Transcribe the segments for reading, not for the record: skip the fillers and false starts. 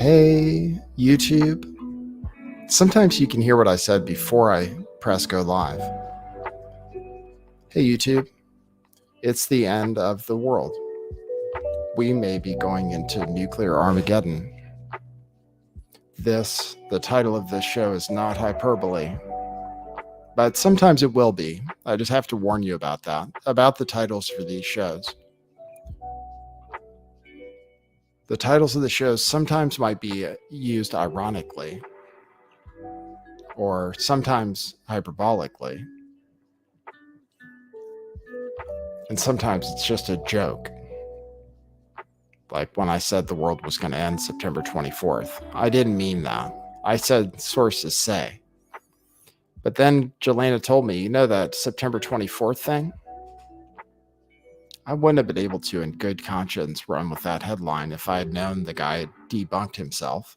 Hey, YouTube. Sometimes you can hear what I said before I press go live. Hey, YouTube. It's the end of the world. We may be going into nuclear Armageddon. The title of this show is not hyperbole, but sometimes it will be. I just have to warn you about that, about the titles for these shows. The titles of the shows sometimes might be used ironically or sometimes hyperbolically. And sometimes it's just a joke. Like when I said the world was going to end September 24th. I didn't mean that. I said sources say. But then Jelena told me, you know that September 24th thing? I wouldn't have been able to, in good conscience, run with that headline if I had known the guy had debunked himself.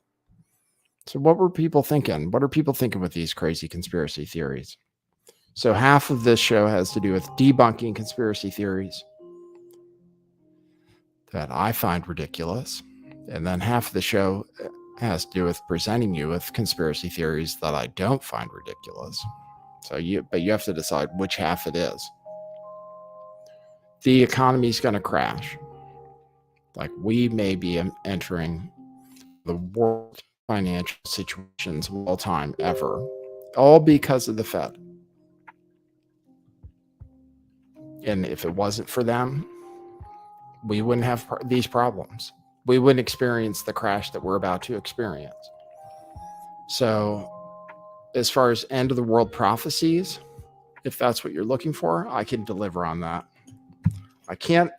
So what were people thinking? What are people thinking with these crazy conspiracy theories? So half of this show has to do with debunking conspiracy theories that I find ridiculous. And then half of the show has to do with presenting you with conspiracy theories that I don't find ridiculous. But you have to decide which half it is. The economy's going to crash. Like we may be entering the worst financial situations of all time ever, all because of the Fed. And if it wasn't for them, we wouldn't have these problems. We wouldn't experience the crash that we're about to experience. So as far as end of the world prophecies, if that's what you're looking for, I can deliver on that. I can't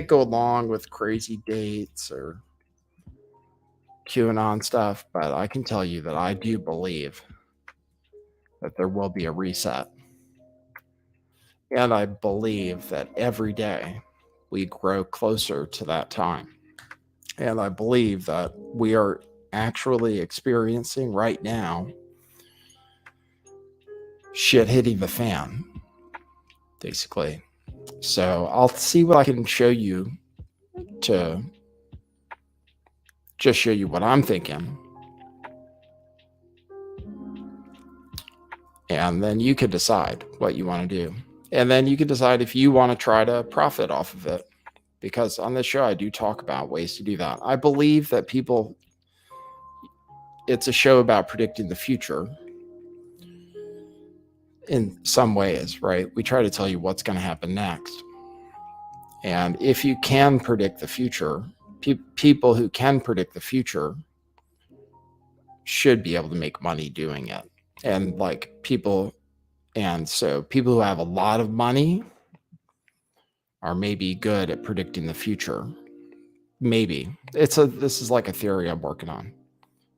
go along with crazy dates or QAnon stuff, but I can tell you that I do believe that there will be a reset. And I believe that every day we grow closer to that time. And I believe that we are actually experiencing right now shit hitting the fan, basically. So I'll see what I can show you to just show you what I'm thinking. And then you can decide what you want to do. And then you can decide if you want to try to profit off of it. Because on this show, I do talk about ways to do that. I believe that it's a show about predicting the future in some ways, right? We try to tell you what's going to happen next. And if you can predict the future, people who can predict the future should be able to make money doing it. And so people who have a lot of money are maybe good at predicting the future. Maybe this is like a theory I'm working on.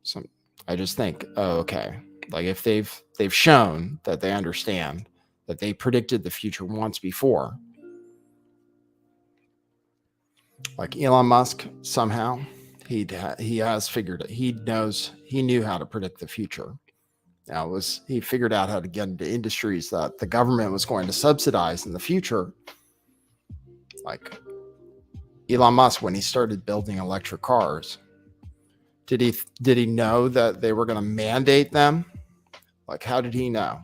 So I just think, oh, okay. Like if they've shown that they understand that they predicted the future once before, like Elon Musk, somehow he has figured it. He knew how to predict the future. Now he figured out how to get into industries that the government was going to subsidize in the future. Like Elon Musk, when he started building electric cars, did he know that they were going to mandate them? Like, how did he know?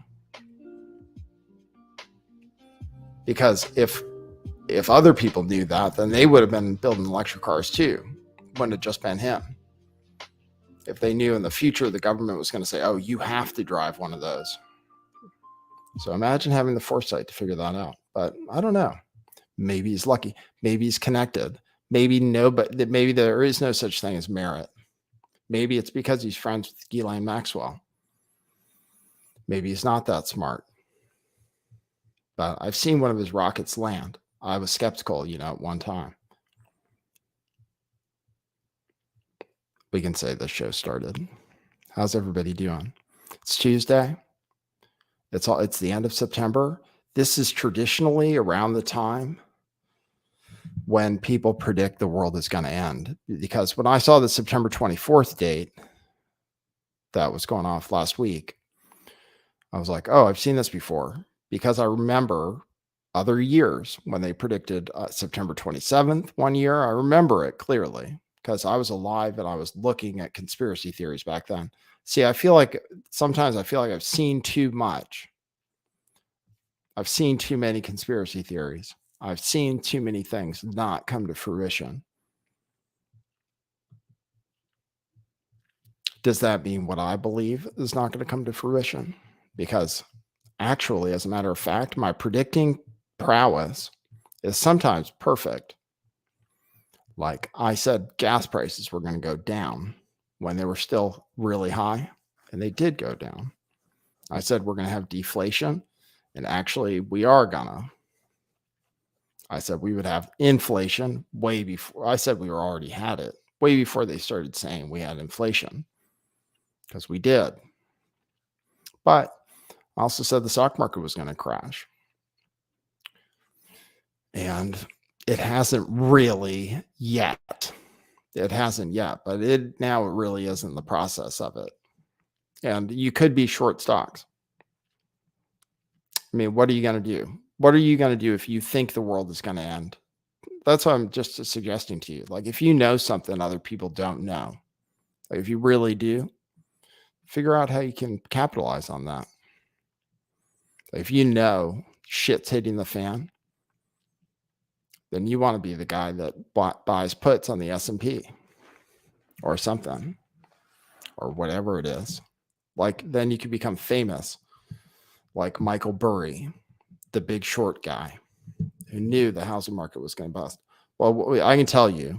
Because if other people knew that, then they would have been building electric cars too. Wouldn't have just been him. If they knew in the future the government was going to say, oh, you have to drive one of those. So imagine having the foresight to figure that out. But I don't know. Maybe he's lucky. Maybe he's connected. Maybe there is no such thing as merit. Maybe it's because he's friends with Ghislaine Maxwell. Maybe he's not that smart. But I've seen one of his rockets land. I was skeptical, at one time. We can say the show started. How's everybody doing? It's Tuesday. It's the end of September. This is traditionally around the time when people predict the world is going to end. Because when I saw the September 24th date that was going off last week, I was like, oh, I've seen this before. Because I remember other years when they predicted September 27th one year. I remember it clearly. because I was alive and I was looking at conspiracy theories back then. See, I feel like sometimes I've seen too much. I've seen too many conspiracy theories. I've seen too many things not come to fruition. Does that mean what I believe is not going to come to fruition? Because actually, as a matter of fact, my predicting prowess is sometimes perfect. Like I said, gas prices were going to go down when they were still really high, and they did go down. I said we're going to have deflation, and actually we are gonna. I said we would have inflation way before. I said we already had it way before they started saying we had inflation, because we did. But I also said the stock market was going to crash. And it hasn't really yet. It hasn't yet, but it really is in the process of it. And you could be short stocks. I mean, what are you going to do? What are you going to do if you think the world is going to end? That's what I'm just suggesting to you. Like, if you know something other people don't know, like if you really do, figure out how you can capitalize on that. If you know shit's hitting the fan, then you want to be the guy that buys puts on the S&P or something, or whatever it is. Like, then you can become famous, like Michael Burry, the Big Short guy, who knew the housing market was going to bust. Well, I can tell you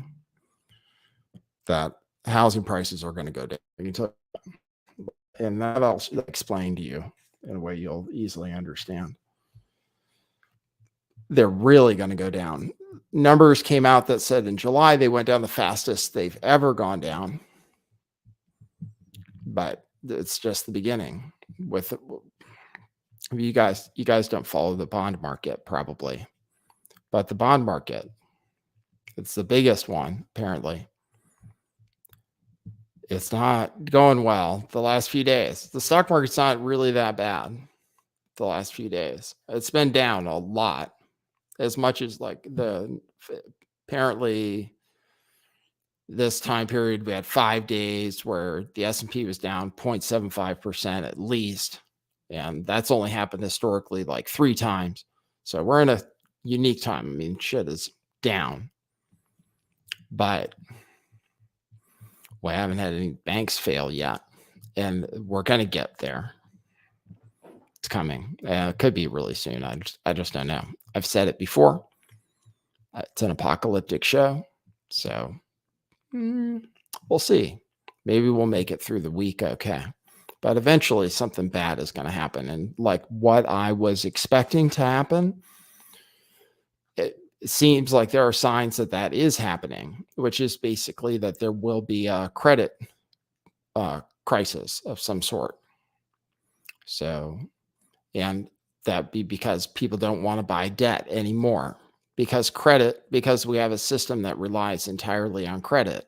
that housing prices are going to go down. I can tell you, and that I'll explain to you in a way you'll easily understand. They're really going to go down. Numbers came out that said in July they went down the fastest they've ever gone down. But it's just the beginning. With you guys don't follow the bond market probably, but the bond market, it's the biggest one apparently. It's not going well the last few days. The stock market's not really that bad the last few days. It's been down a lot, as much as like apparently this time period we had 5 days where the S&P was down 0.75% at least, and that's only happened historically like 3 times. So we're in a unique time. I mean, shit is down, but we haven't had any banks fail yet, and we're going to get there. It's coming. It could be really soon. I just don't know. I've said it before. It's an apocalyptic show, so we'll see. Maybe we'll make it through the week okay. But eventually something bad is going to happen. And like what I was expecting to happen, it seems like there are signs that is happening, which is basically that there will be a credit crisis of some sort. So, and that be because people don't want to buy debt anymore. Because we have a system that relies entirely on credit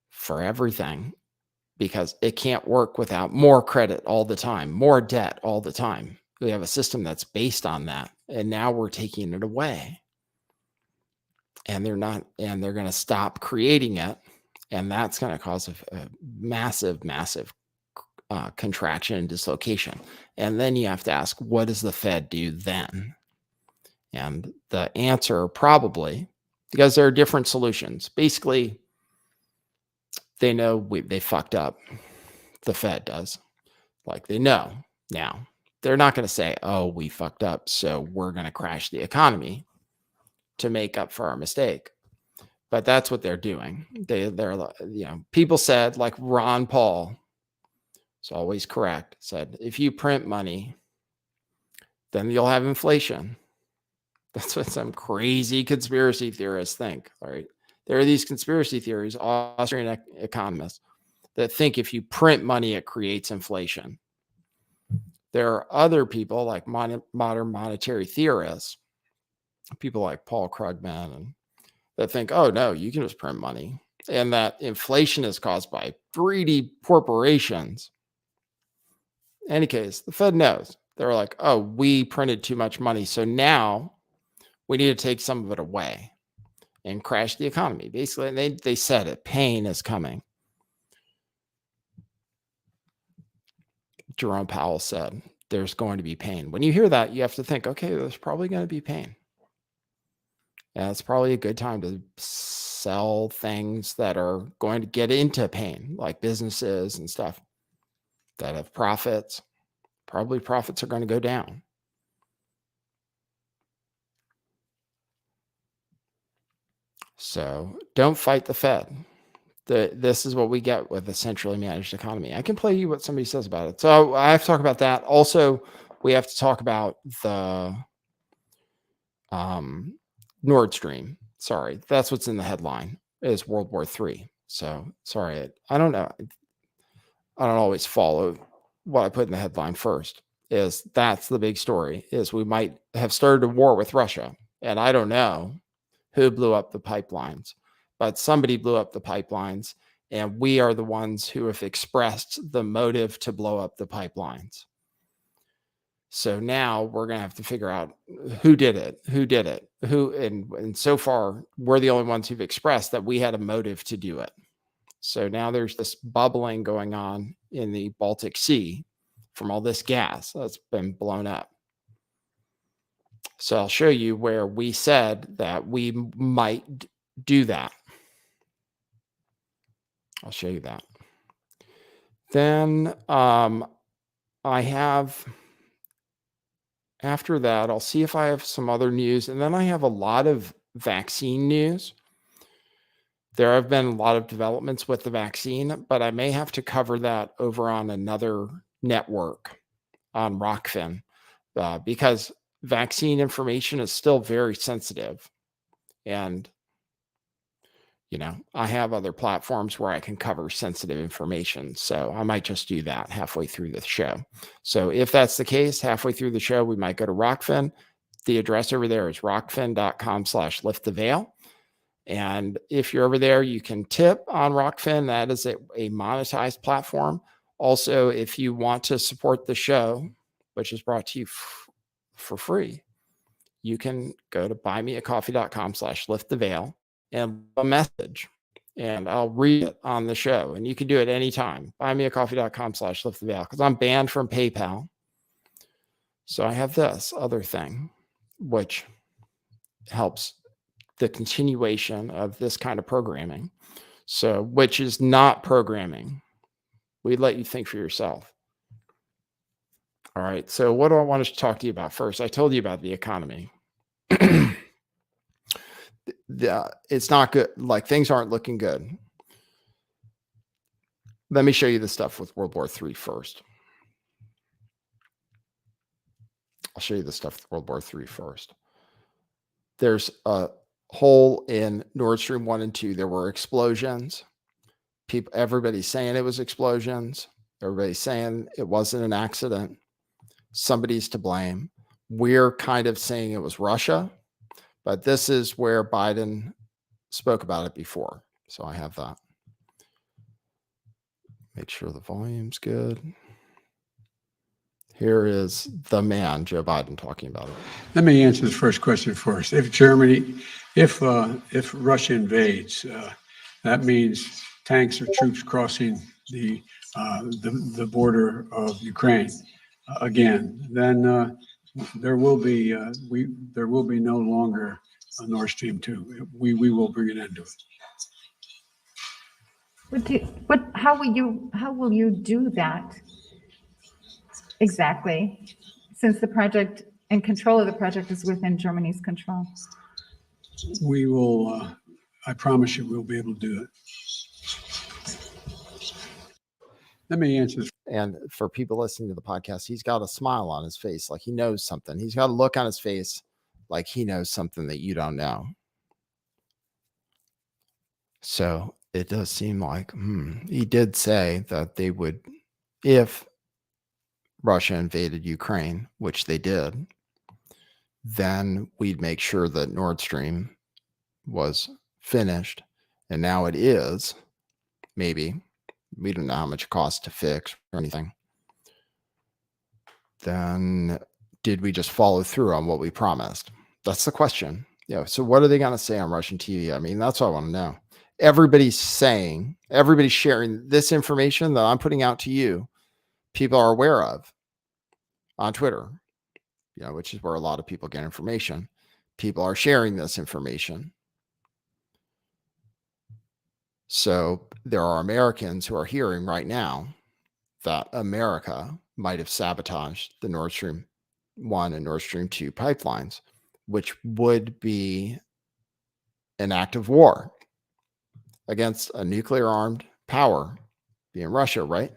for everything, because it can't work without more credit all the time, more debt all the time. We have a system that's based on that, and now we're taking it away. And they're going to stop creating it, and that's going to cause a massive contraction and dislocation. And then you have to ask, what does the Fed do then? And the answer probably, because there are different solutions. Basically, they know they fucked up. The Fed does. Like, they know now. They're not going to say, oh, we fucked up, so we're going to crash the economy to make up for our mistake. But that's what they're doing. They're people said, like Ron Paul, it's always correct, said, if you print money, then you'll have inflation. That's what some crazy conspiracy theorists think. All right. There are these conspiracy theories, Austrian economists, that think if you print money, it creates inflation. There are other people like modern monetary theorists, people like Paul Krugman, and that think, oh, no, you can just print money. And that inflation is caused by greedy corporations. In any case, the Fed knows. They're like, oh, we printed too much money, so now we need to take some of it away. and crash the economy. Basically, they said it. Pain is coming. Jerome Powell said there's going to be pain. When you hear that, you have to think, okay, there's probably going to be pain. And it's probably a good time to sell things that are going to get into pain, like businesses and stuff that have profits. Probably profits are going to go down. So don't fight the Fed. This is what we get with a centrally managed economy. I can play you what somebody says about it. So I have to talk about that. Also, we have to talk about the Nord Stream. Sorry, that's what's in the headline is World War III. So sorry, I don't know. I don't always follow what I put in the headline first. That's the big story, is we might have started a war with Russia. And I don't know who blew up the pipelines, but somebody blew up the pipelines, and we are the ones who have expressed the motive to blow up the pipelines. So now we're going to have to figure out who did it, and so far we're the only ones who've expressed that we had a motive to do it. So now there's this bubbling going on in the Baltic Sea from all this gas that's been blown up. So I'll show you where we said that we might do that. I'll show you that. Then I have, after that, I'll see if I have some other news. And then I have a lot of vaccine news. There have been a lot of developments with the vaccine, but I may have to cover that over on another network on Rockfin because vaccine information is still very sensitive. And, you know, I have other platforms where I can cover sensitive information. So I might just do that halfway through the show. So if that's the case, halfway through the show, we might go to Rockfin. The address over there is rockfin.com/lifttheveil. And if you're over there, you can tip on Rockfin. That is a monetized platform. Also, if you want to support the show, which is brought to you for free, you can go to buymeacoffee.com/lifttheveil and leave a message, and I'll read it on the show. And you can do it anytime. Buymeacoffee.com/lifttheveil, because I'm banned from PayPal. So I have this other thing, which helps the continuation of this kind of programming. So, which is not programming. We let you think for yourself. All right. So what do I want to talk to you about first? I told you about the economy. It's not good. Like, things aren't looking good. Let me show you the stuff with World War III first. I'll show you the stuff with World War III first. There's a hole in Nord Stream 1 and 2. There were explosions. Everybody's saying it was explosions. Everybody's saying it wasn't an accident. Somebody's to blame. We're kind of saying it was Russia, but this is where Biden spoke about it before. So I have that. Make sure the volume's good. Here is the man, Joe Biden, talking about it. Let me answer the first question first. If Russia invades, that means tanks or troops crossing the border of Ukraine again. Then there will be no longer a Nord Stream 2. We will bring an end to it. How will you do that exactly, since the project and control of the project is within Germany's control? We will, I promise you, we'll be able to do it. Let me answer this. And for people listening to the podcast, he's got a smile on his face, like he knows something. He's got a look on his face like he knows something that you don't know. So it does seem like he did say that they would, if Russia invaded Ukraine, which they did, then we'd make sure that Nord Stream was finished. And now it is. Maybe. We don't know how much it costs to fix or anything. Then did we just follow through on what we promised? That's the question. So what are they going to say on Russian TV? I mean, that's what I want to know. Everybody's sharing this information that I'm putting out to you. People are aware of on Twitter, which is where a lot of people get information. People are sharing this information. So there are Americans who are hearing right now that America might have sabotaged the Nord Stream 1 and Nord Stream 2 pipelines, which would be an act of war against a nuclear armed power, being Russia, right?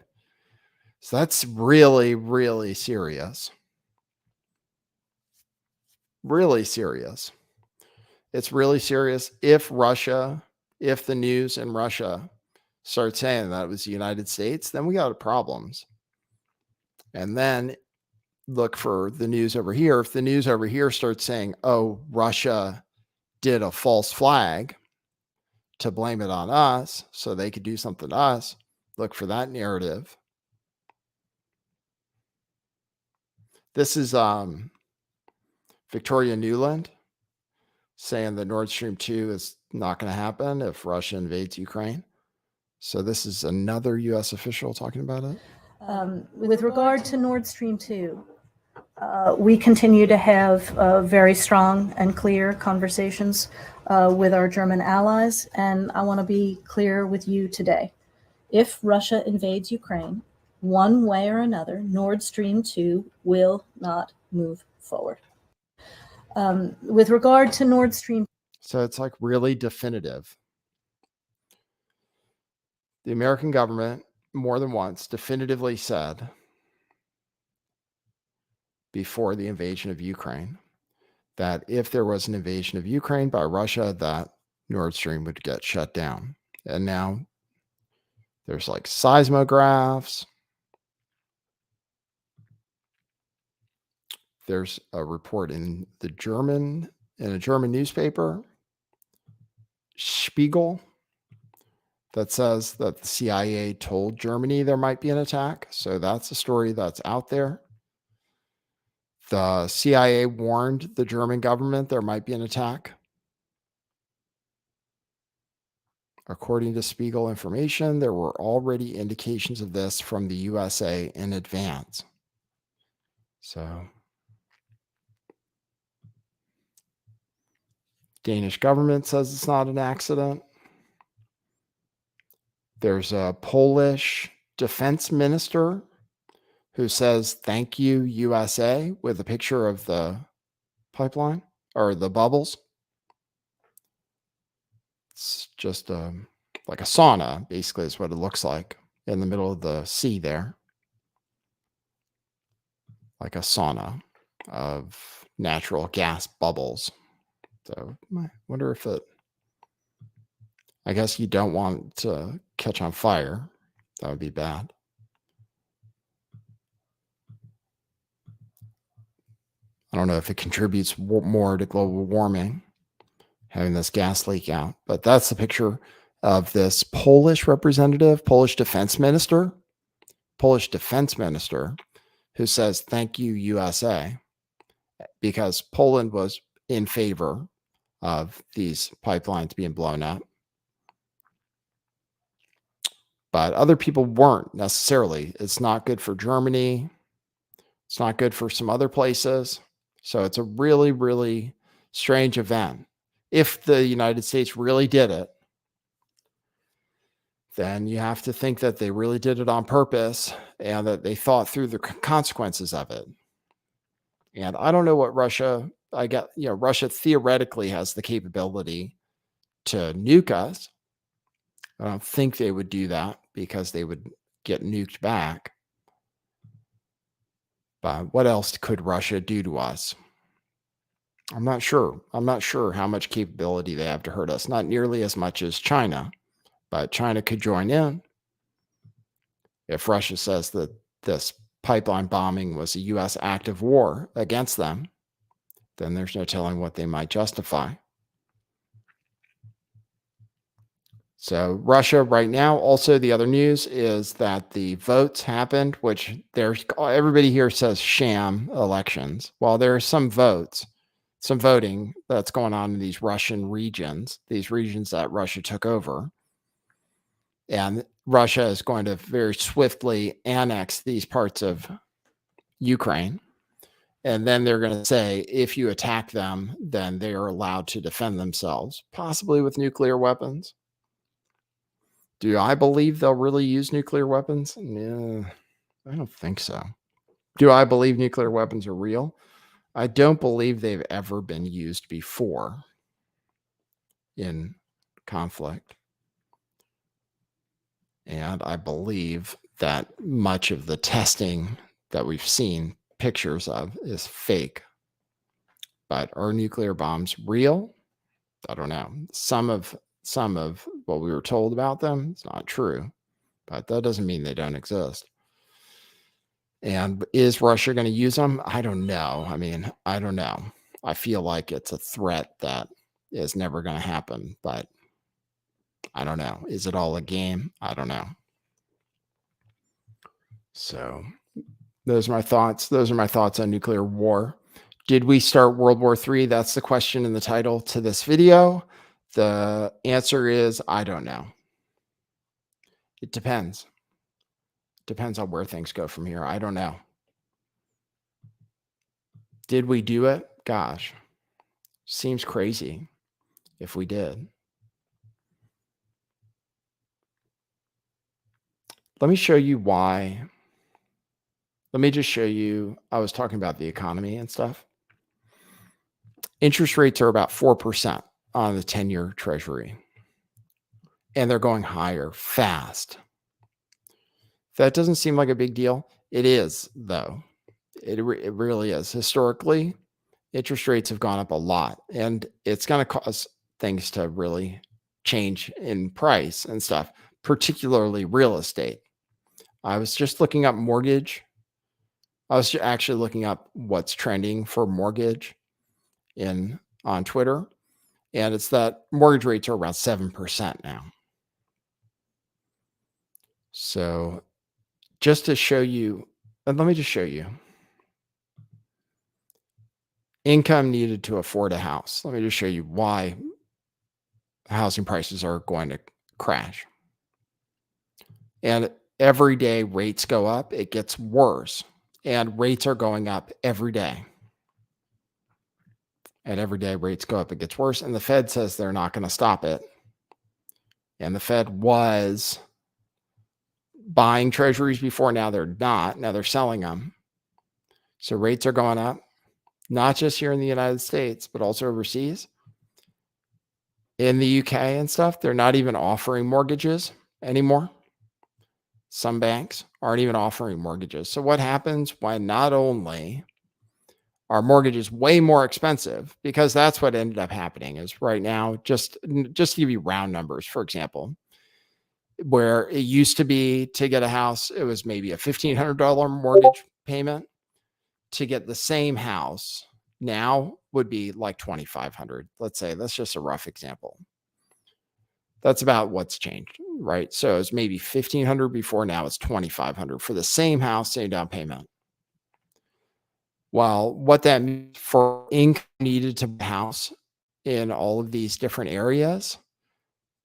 So that's really, really serious. Really serious. It's really serious if the news in Russia start saying that it was the United States, then we got problems. And then look for the news over here. If the news over here starts saying, oh, Russia did a false flag to blame it on us so they could do something to us, look for that narrative. This is Victoria Nuland saying that Nord Stream 2 is not going to happen if Russia invades Ukraine. So this is another U.S. official talking about it. With regard to Nord Stream 2, we continue to have very strong and clear conversations with our German allies, and I want to be clear with you today. If Russia invades Ukraine, one way or another, Nord Stream 2 will not move forward. With regard to Nord Stream, so it's like really definitive. The American government more than once definitively said before the invasion of Ukraine that if there was an invasion of Ukraine by Russia, that Nord Stream would get shut down. And now there's like seismographs. There's a report in a German newspaper, Spiegel, that says that the CIA told Germany there might be an attack. So that's a story that's out there. The CIA warned the German government there might be an attack. According to Spiegel information, there were already indications of this from the USA in advance. So, Danish government says it's not an accident. There's a Polish defense minister who says, "Thank you, USA," with a picture of the pipeline or the bubbles. It's just like a sauna, basically, is what it looks like in the middle of the sea there. Like a sauna of natural gas bubbles. So I wonder if I guess you don't want to catch on fire. That would be bad. I don't know if it contributes more to global warming, having this gas leak out. But that's the picture of this Polish defense minister, who says, "Thank you, USA," because Poland was in favor of these pipelines being blown up. But other people weren't necessarily. It's not good for Germany. It's not good for some other places. So it's a really, really strange event. If the United States really did it, then you have to think that they really did it on purpose and that they thought through the consequences of it. And I don't know what Russia, Russia theoretically has the capability to nuke us. I don't think they would do that because they would get nuked back. But what else could Russia do to us? I'm not sure. I'm not sure how much capability they have to hurt us. Not nearly as much as China, but China could join in. If Russia says that this pipeline bombing was a U.S. act of war against them, then there's no telling what they might justify. So Russia right now, also the other news is that the votes happened, which everybody here says sham elections. While there are some votes, some voting that's going on in these Russian regions, these regions that Russia took over. And Russia is going to very swiftly annex these parts of Ukraine. And then they're going to say, if you attack them, then they are allowed to defend themselves, possibly with nuclear weapons. Do I believe they'll really use nuclear weapons? No, I don't think so. Do I believe nuclear weapons are real? I don't believe they've ever been used before in conflict. And I believe that much of the testing that we've seen pictures of is fake. But are nuclear bombs real? I don't know. Some of what we were told about them is not true, but that doesn't mean they don't exist. And is Russia going to use them? I don't know. I mean, I don't know. I feel like it's a threat that is never going to happen, but I don't know. Is it all a game? I don't know. So those are my thoughts. Those are my thoughts on nuclear war. Did we start World War III? That's the question in the title to this video. The answer is, I don't know. It depends. Depends on where things go from here. I don't know. Did we do it? Gosh, seems crazy if we did. Let me show you why. Let me just show you. I was talking about the economy and stuff. Interest rates are about 4% on the 10-year Treasury, and they're going higher fast. That doesn't seem like a big deal. It is, though. It really is. Historically, interest rates have gone up a lot, and it's going to cause things to really change in price and stuff, particularly real estate. I was just looking up mortgage. I was actually looking up what's trending for mortgage on Twitter, and it's that mortgage rates are around 7% now. So just to show you, and let me just show you. Income needed to afford a house. Let me just show you why housing prices are going to crash. And every day rates go up, it gets worse. And rates are going up every day. And every day rates go up, it gets worse. And the Fed says they're not going to stop it. And the Fed was buying treasuries before. Now they're not. Now they're selling them. So rates are going up, not just here in the United States, but also overseas. In the UK and stuff, they're not even offering mortgages anymore. Some banks aren't even offering mortgages. So what happens when not only are mortgages way more expensive, because that's what ended up happening is right now, just to give you round numbers, for example, where it used to be to get a house, it was maybe a $1,500 mortgage payment. To get the same house now would be like $2,500. Let's say that's just a rough example. That's about what's changed, right? So it's maybe $1,500 before, now it's $2,500 for the same house, same down payment. Well, what that means for income needed to buy a house in all of these different areas,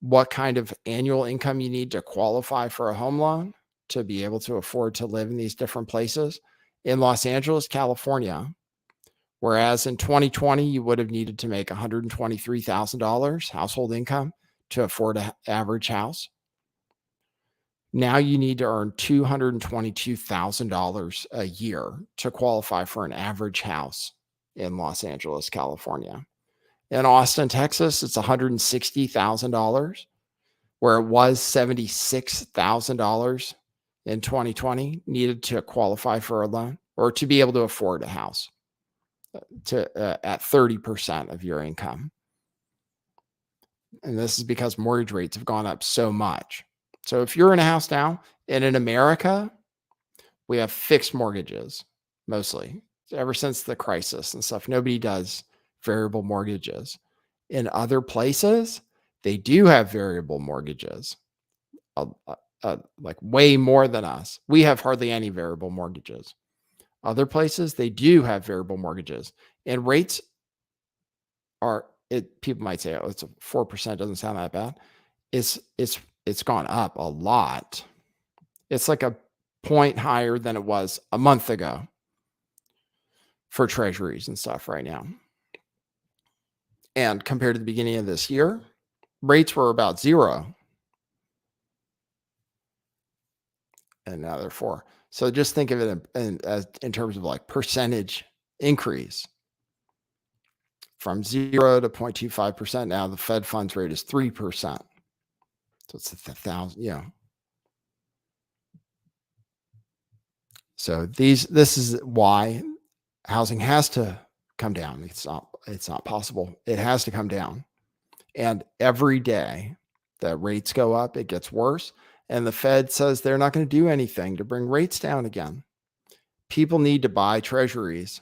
what kind of annual income you need to qualify for a home loan to be able to afford to live in these different places. In Los Angeles, California, whereas in 2020, you would have needed to make $123,000 household income to afford an average house. Now you need to earn $222,000 a year to qualify for an average house in Los Angeles, California. In Austin, Texas, it's $160,000, where it was $76,000 in 2020 needed to qualify for a loan or to be able to afford a house at 30% of your income. And this is because mortgage rates have gone up so much. So if you're in a house now, and in America, we have fixed mortgages mostly ever since the crisis and stuff. Nobody does variable mortgages. In other places, they do have variable mortgages. Like way more than us. We have hardly any variable mortgages. Other places, they do have variable mortgages, and rates people might say, oh, it's a 4%, doesn't sound that bad. It's gone up a lot. It's like a point higher than it was a month ago for treasuries and stuff right now. And compared to the beginning of this year, rates were about 0. And now they're 4. So just think of it in terms of like percentage increase from 0 to 0.25%. Now the Fed funds rate is 3%. So it's 1,000, So this is why housing has to come down. It's not possible. It has to come down. And every day that rates go up, it gets worse. And the Fed says they're not going to do anything to bring rates down again. People need to buy treasuries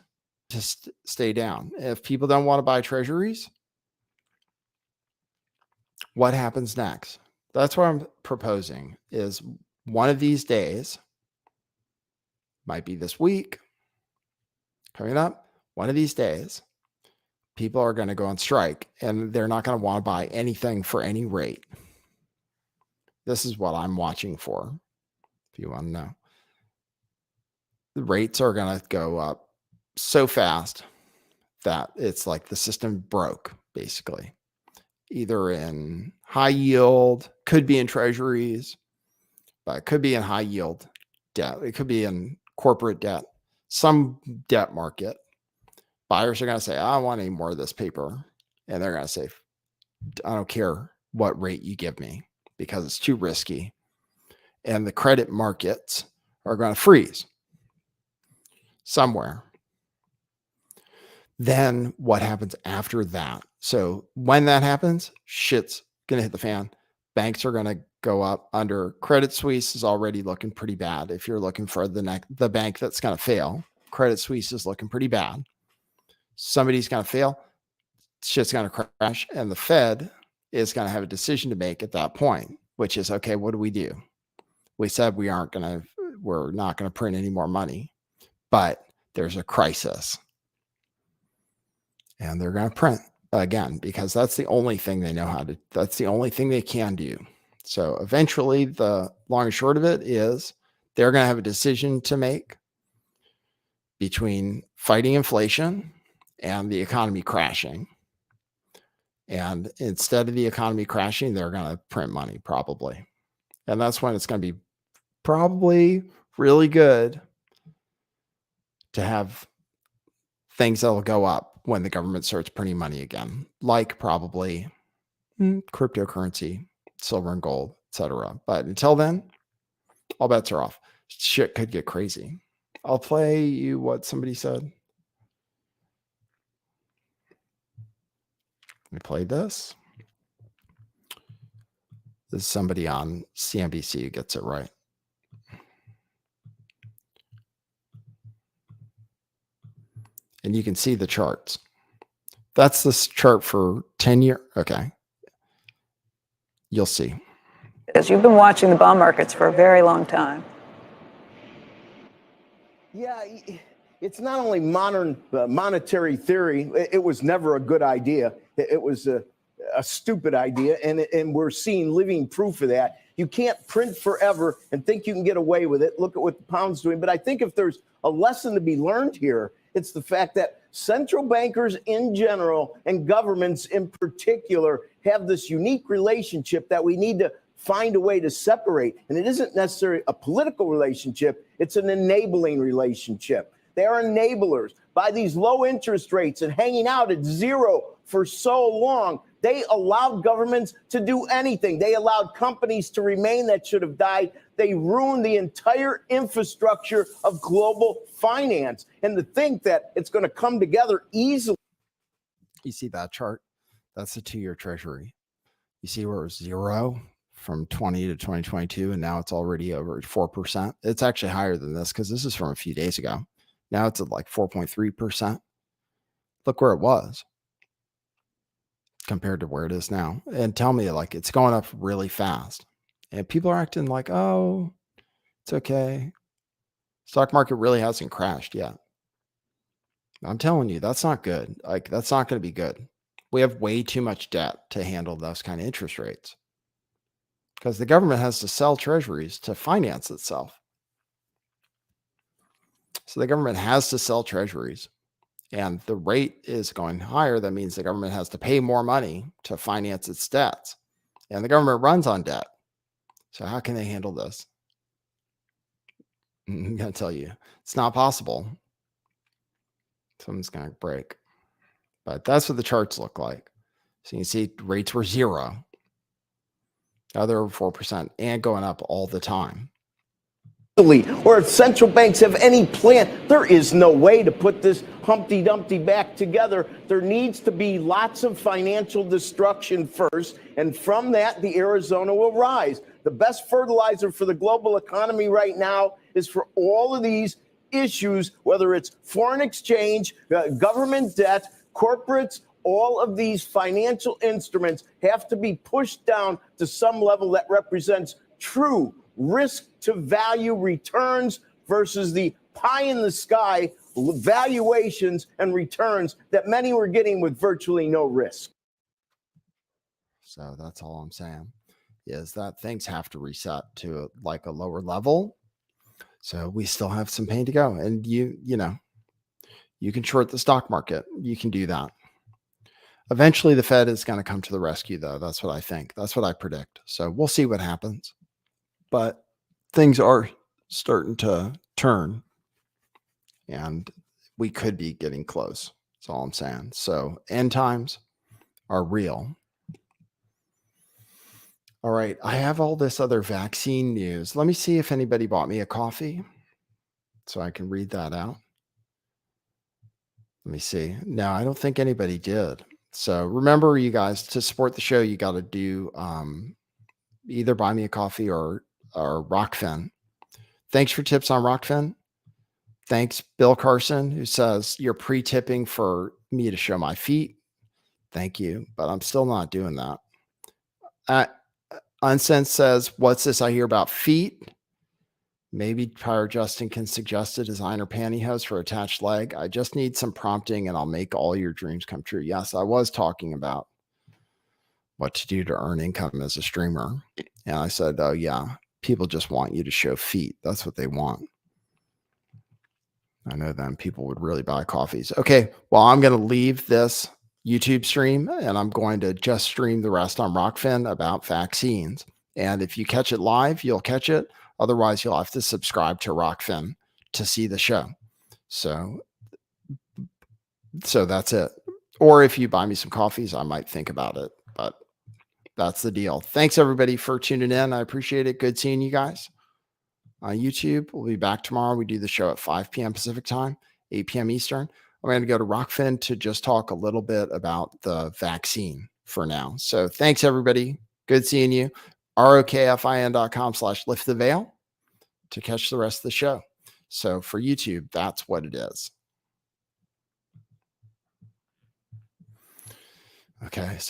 to stay down. If people don't want to buy treasuries, what happens next? That's what I'm proposing is one of these days, might be this week, coming up, one of these days, people are going to go on strike and they're not going to want to buy anything for any rate. This is what I'm watching for, if you want to know. The rates are going to go up so fast that it's like the system broke, basically. Either in high yield, could be in treasuries, but it could be in high yield debt. It could be in corporate debt, some debt market. Buyers are going to say, I don't want any more of this paper. And they're going to say, I don't care what rate you give me because it's too risky. And the credit markets are going to freeze somewhere. Then what happens after that? So when that happens, shit's going to hit the fan. Banks are going to go up under. Credit Suisse is already looking pretty bad. If you're looking for the bank that's going to fail, Credit Suisse is looking pretty bad. Somebody's going to fail. Shit's going to crash. And the Fed is going to have a decision to make at that point, which is, okay, what do? We said we're not going to print any more money, but there's a crisis. And they're going to print again, because that's the only thing they know how to, that's the only thing they can do. So eventually the long and short of it is they're going to have a decision to make between fighting inflation and the economy crashing. And instead of the economy crashing, they're going to print money probably. And that's when it's going to be probably really good to have things that will go up when the government starts printing money again, like probably cryptocurrency, silver and gold, etc. But until then, all bets are off. Shit could get crazy. I'll play you what somebody said. We played this. This is somebody on CNBC who gets it right. And you can see the charts. That's this chart for 10 years. Okay. You'll see. As you've been watching the bond markets for a very long time. Yeah, it's not only modern monetary theory. It was never a good idea. It was a stupid idea. And we're seeing living proof of that. You can't print forever and think you can get away with it. Look at what the pound's doing. But I think if there's a lesson to be learned here, it's the fact that central bankers in general and governments in particular have this unique relationship that we need to find a way to separate. And it isn't necessarily a political relationship. It's an enabling relationship. They are enablers by these low interest rates and hanging out at zero for so long. They allowed governments to do anything. They allowed companies to remain that should have died. They ruined the entire infrastructure of global finance. And to think that it's going to come together easily. You see that chart? That's the 2-year treasury. You see where it was 0 from 20 to 2022, and now it's already over 4%. It's actually higher than this because this is from a few days ago. Now it's at like 4.3%. Look where it was compared to where it is now. And tell me, like, it's going up really fast. And people are acting like, oh, it's okay. Stock market really hasn't crashed yet. I'm telling you, that's not good. Like, that's not going to be good We have way too much debt to handle those kind of interest rates because the government has to sell treasuries to finance itself. So the government has to sell treasuries and the rate is going higher. That means the government has to pay more money to finance its debts, and the government runs on debt. So how can they handle this? I'm going to tell you, it's not possible. Something's going to break. But that's what the charts look like. So you can see rates were 0. Now they're over 4% and going up all the time. Or if central banks have any plan, there is no way to put this Humpty Dumpty back together. There needs to be lots of financial destruction first, and from that, the Arizona will rise. The best fertilizer for the global economy right now is for all of these issues, whether it's foreign exchange, government debt, corporates, all of these financial instruments have to be pushed down to some level that represents true risk to value returns versus the pie in the sky valuations and returns that many were getting with virtually no risk. So that's all I'm saying, is that things have to reset to like a lower level. So we still have some pain to go. And you know, you can short the stock market. You can do that. Eventually the Fed is going to come to the rescue, though. That's what I think. That's what I predict. So we'll see what happens. But things are starting to turn and we could be getting close. That's all I'm saying. So end times are real. All right. I have all this other vaccine news. Let me see if anybody bought me a coffee so I can read that out. Let me see. No, I don't think anybody did. So remember, you guys, to support the show, you got to do either buy me a coffee or Rockfin. Thanks for tips on Rockfin. Thanks, Bill Carson, who says you're pre-tipping for me to show my feet. Thank you, but I'm still not doing that. Unsense says, what's this I hear about feet? Maybe Prior Justin can suggest a designer pantyhose for attached leg. I just need some prompting and I'll make all your dreams come true. Yes, I was talking about what to do to earn income as a streamer. And I said, oh yeah, people just want you to show feet. That's what they want. I know then people would really buy coffees. Okay, well, I'm going to leave this YouTube stream and I'm going to just stream the rest on Rockfin about vaccines. And if you catch it live, you'll catch it. Otherwise, you'll have to subscribe to Rockfin to see the show. So that's it. Or if you buy me some coffees, I might think about it. But that's the deal. Thanks, everybody, for tuning in. I appreciate it. Good seeing you guys on YouTube. We'll be back tomorrow. We do the show at 5 p.m. Pacific time, 8 p.m. Eastern. I'm going to go to Rockfin to just talk a little bit about the vaccine for now. So thanks, everybody. Good seeing you. ROKFIN.com/lift the veil to catch the rest of the show. So for YouTube, that's what it is. Okay. So